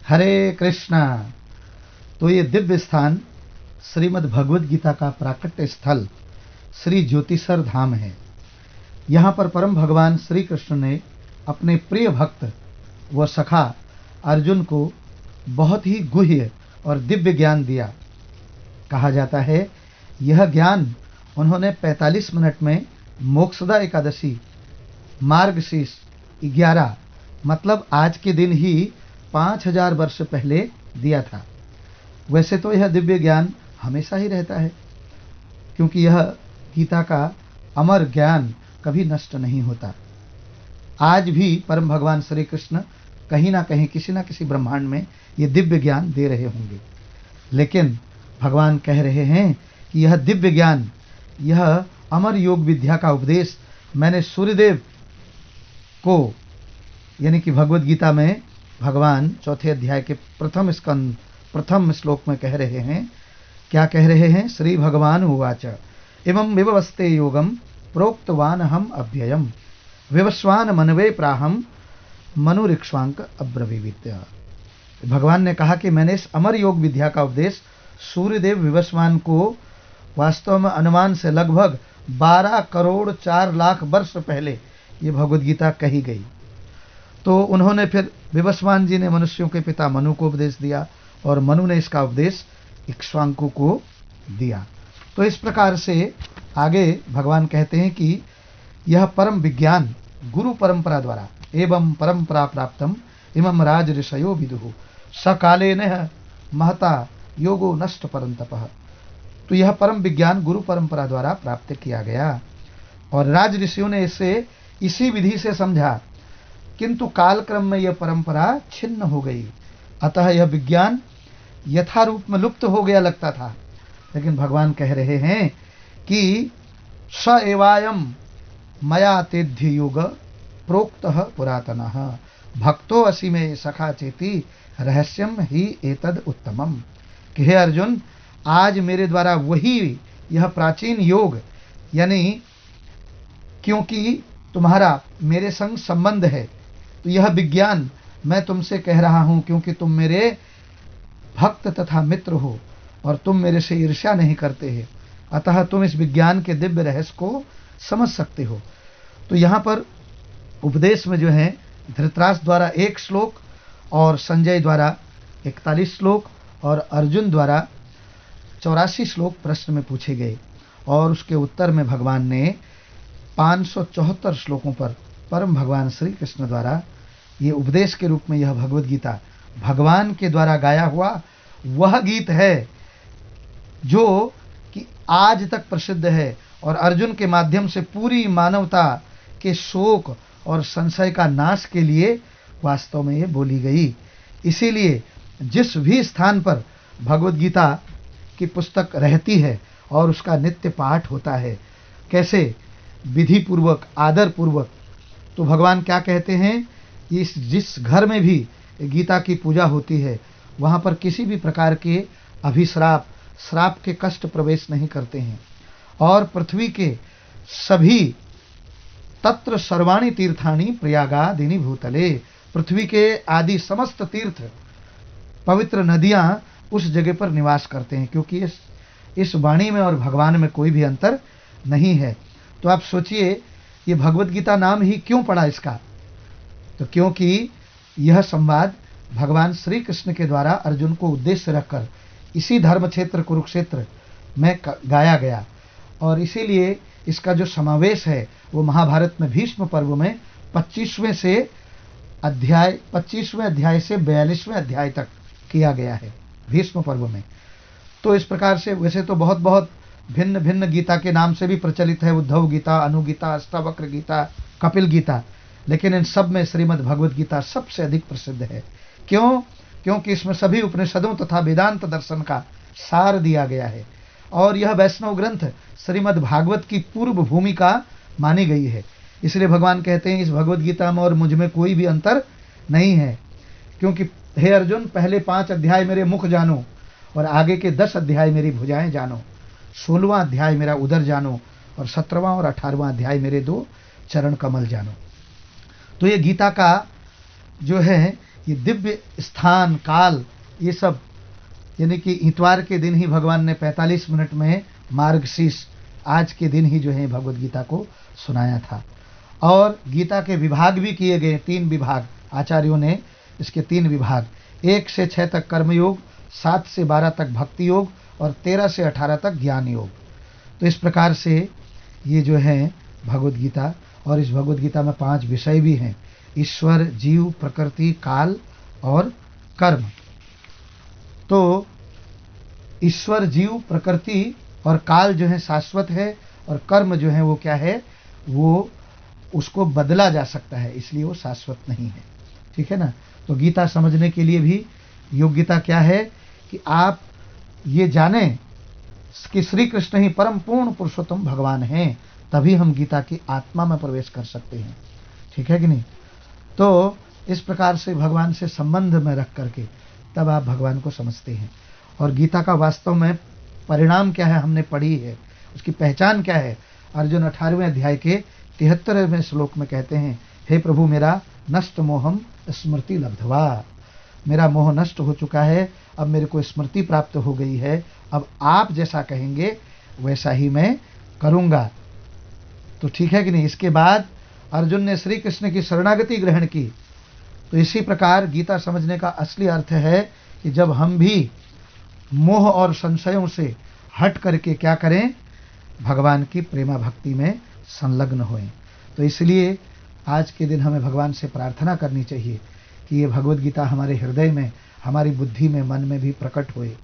हरे कृष्णा। तो ये दिव्य स्थान श्रीमद् भगवद गीता का प्राकट्य स्थल श्री ज्योतिसर धाम है। यहाँ पर परम भगवान श्री कृष्ण ने अपने प्रिय भक्त व सखा अर्जुन को बहुत ही गुह्य और दिव्य ज्ञान दिया। कहा जाता है यह ज्ञान उन्होंने 45 मिनट में मोक्षदा एकादशी मार्गशीर्ष 11 मतलब आज के दिन ही 5000 वर्ष पहले दिया था। वैसे तो यह दिव्य ज्ञान हमेशा ही रहता है, क्योंकि यह गीता का अमर ज्ञान कभी नष्ट नहीं होता। आज भी परम भगवान श्री कृष्ण कहीं ना कहीं किसी ना किसी ब्रह्मांड में ये दिव्य ज्ञान दे रहे होंगे, लेकिन भगवान कह रहे हैं कि यह दिव्य ज्ञान, यह अमर योग विद्या का उपदेश मैंने सूर्यदेव को, यानी कि भगवद गीता में भगवान चौथे अध्याय के प्रथम स्कंद प्रथम श्लोक में कह रहे हैं। क्या कह रहे हैं? श्री भगवान उवाच इमं विवस्ते योगम प्रोक्तवान हम अव्ययम विवस्वान मनवे प्राहम मनुरिक्ष्वांक अब्रवीवित्य। भगवान ने कहा कि मैंने इस अमर योग विद्या का उपदेश सूर्यदेव विवस्वान को वास्तव में अनुमान से लगभग 12 करोड़ 4 लाख वर्ष पहले ये भगवद गीता कही गई। तो उन्होंने फिर विवस्वान जी ने मनुष्यों के पिता मनु को उपदेश दिया और मनु ने इसका उपदेश इक्ष्वाकु को दिया। तो इस प्रकार से आगे भगवान कहते हैं कि यह परम विज्ञान गुरु परंपरा द्वारा एवं परंपरा प्राप्तम इमं राज ऋषयो विदुः सकालेन महता योगो नष्ट परंतपः। तो यह परम विज्ञान गुरु परंपरा द्वारा प्राप्त किया गया और राज ऋषियों ने इसे इसी विधि से समझा, किंतु कालक्रम में यह परंपरा छिन्न हो गई। अतः यह विज्ञान यथारूप में लुप्त हो गया लगता था, लेकिन भगवान कह रहे हैं कि स एवायम मया तेध्य योग प्रोक्तः पुरातनः भक्तो असि में सखा चेति रहस्यम ही एतद उत्तमम। कि हे अर्जुन, आज मेरे द्वारा वही यह प्राचीन योग, यानी क्योंकि तुम्हारा मेरे संग संबंध है, तो यह विज्ञान मैं तुमसे कह रहा हूं, क्योंकि तुम मेरे भक्त तथा मित्र हो और तुम मेरे से ईर्ष्या नहीं करते हैं, अतः तुम इस विज्ञान के दिव्य रहस्य को समझ सकते हो। तो यहाँ पर उपदेश में जो है धृतराष्ट्र द्वारा 1 श्लोक और संजय द्वारा 41 श्लोक और अर्जुन द्वारा 84 श्लोक प्रश्न में पूछे गए और उसके उत्तर में भगवान ने 574 श्लोकों पर परम भगवान श्री कृष्ण द्वारा ये उपदेश के रूप में यह भगवद गीता भगवान के द्वारा गाया हुआ वह गीत है जो कि आज तक प्रसिद्ध है और अर्जुन के माध्यम से पूरी मानवता के शोक और संशय का नाश के लिए वास्तव में ये बोली गई। इसीलिए जिस भी स्थान पर भगवद गीता की पुस्तक रहती है और उसका नित्य पाठ होता है, कैसे विधि पूर्वक आदर पूर्वक, तो भगवान क्या कहते हैं, इस जिस घर में भी गीता की पूजा होती है वहाँ पर किसी भी प्रकार के अभिश्राप श्राप के कष्ट प्रवेश नहीं करते हैं। और पृथ्वी के सभी तत्र सर्वाणि तीर्थानि प्रयागादिनि भूतले, पृथ्वी के आदि समस्त तीर्थ पवित्र नदियाँ उस जगह पर निवास करते हैं, क्योंकि इस वाणी में और भगवान में कोई भी अंतर नहीं है। तो आप सोचिए ये भगवद गीता नाम ही क्यों पड़ा इसका, तो क्योंकि यह संवाद भगवान श्री कृष्ण के द्वारा अर्जुन को उद्देश्य रखकर इसी धर्म क्षेत्र कुरुक्षेत्र में गाया गया और इसीलिए इसका जो समावेश है वो महाभारत में भीष्म पर्व में 25वें अध्याय से 42वें अध्याय तक किया गया है भीष्म पर्व में। तो इस प्रकार से वैसे तो बहुत बहुत भिन्न भिन्न गीता के नाम से भी प्रचलित है, उद्धव गीता, अनुगीता, अष्टावक्र गीता, कपिल गीता, लेकिन इन सब में श्रीमद् भगवद गीता सबसे अधिक प्रसिद्ध है। क्यों? क्योंकि इसमें सभी उपनिषदों तथा वेदांत दर्शन का सार दिया गया है और यह वैष्णव ग्रंथ श्रीमद् भागवत की पूर्व भूमिका मानी गई है। इसलिए भगवान कहते हैं इस भगवद गीता में और मुझ में कोई भी अंतर नहीं है, क्योंकि हे अर्जुन, पहले 5 अध्याय मेरे मुख जानो और आगे के 10 अध्याय मेरी भुजाएं जानो, 16वां अध्याय मेरा उदर जानो और 17वां और 18वां अध्याय मेरे 2 चरण कमल जानो। तो ये गीता का जो है ये दिव्य स्थान काल ये सब, यानी कि इतवार के दिन ही भगवान ने 45 मिनट में मार्गशीर्ष आज के दिन ही जो है भगवद गीता को सुनाया था। और गीता के विभाग भी किए गए, 3 विभाग आचार्यों ने, इसके 3 विभाग, 1 से 6 तक कर्मयोग, 7 से 12 तक भक्ति योग और 13 से 18 तक ज्ञान योग। तो इस प्रकार से ये जो है भगवद गीता, और इस भगवद गीता में 5 विषय भी हैं, ईश्वर, जीव, प्रकृति, काल और कर्म। तो ईश्वर, जीव, प्रकृति और काल जो है शाश्वत है, और कर्म जो है वो क्या है, वो उसको बदला जा सकता है, इसलिए वो शाश्वत नहीं है। ठीक है ना। तो गीता समझने के लिए भी योग्यता क्या है कि आप ये जानें कि श्री कृष्ण ही परम पूर्ण पुरुषोत्तम भगवान हैं, तभी हम गीता की आत्मा में प्रवेश कर सकते हैं। ठीक है कि नहीं। तो इस प्रकार से भगवान से संबंध में रख करके तब आप भगवान को समझते हैं। और गीता का वास्तव में परिणाम क्या है हमने पढ़ी है, उसकी पहचान क्या है। अर्जुन 18वें अध्याय के 73वें श्लोक में कहते हैं, हे प्रभु मेरा नष्ट मोहम स्मृति लब्धवा, मेरा मोह नष्ट हो चुका है, अब मेरे को स्मृति प्राप्त हो गई है, अब आप जैसा कहेंगे वैसा ही मैं करूंगा। तो ठीक है कि नहीं। इसके बाद अर्जुन ने श्री कृष्ण की शरणागति ग्रहण की। तो इसी प्रकार गीता समझने का असली अर्थ है कि जब हम भी मोह और संशयों से हट करके क्या करें, भगवान की प्रेमा भक्ति में संलग्न होएं। तो इसलिए आज के दिन हमें भगवान से प्रार्थना करनी चाहिए कि ये भगवद गीता हमारे हृदय में, हमारी बुद्धि में, मन में भी प्रकट होए।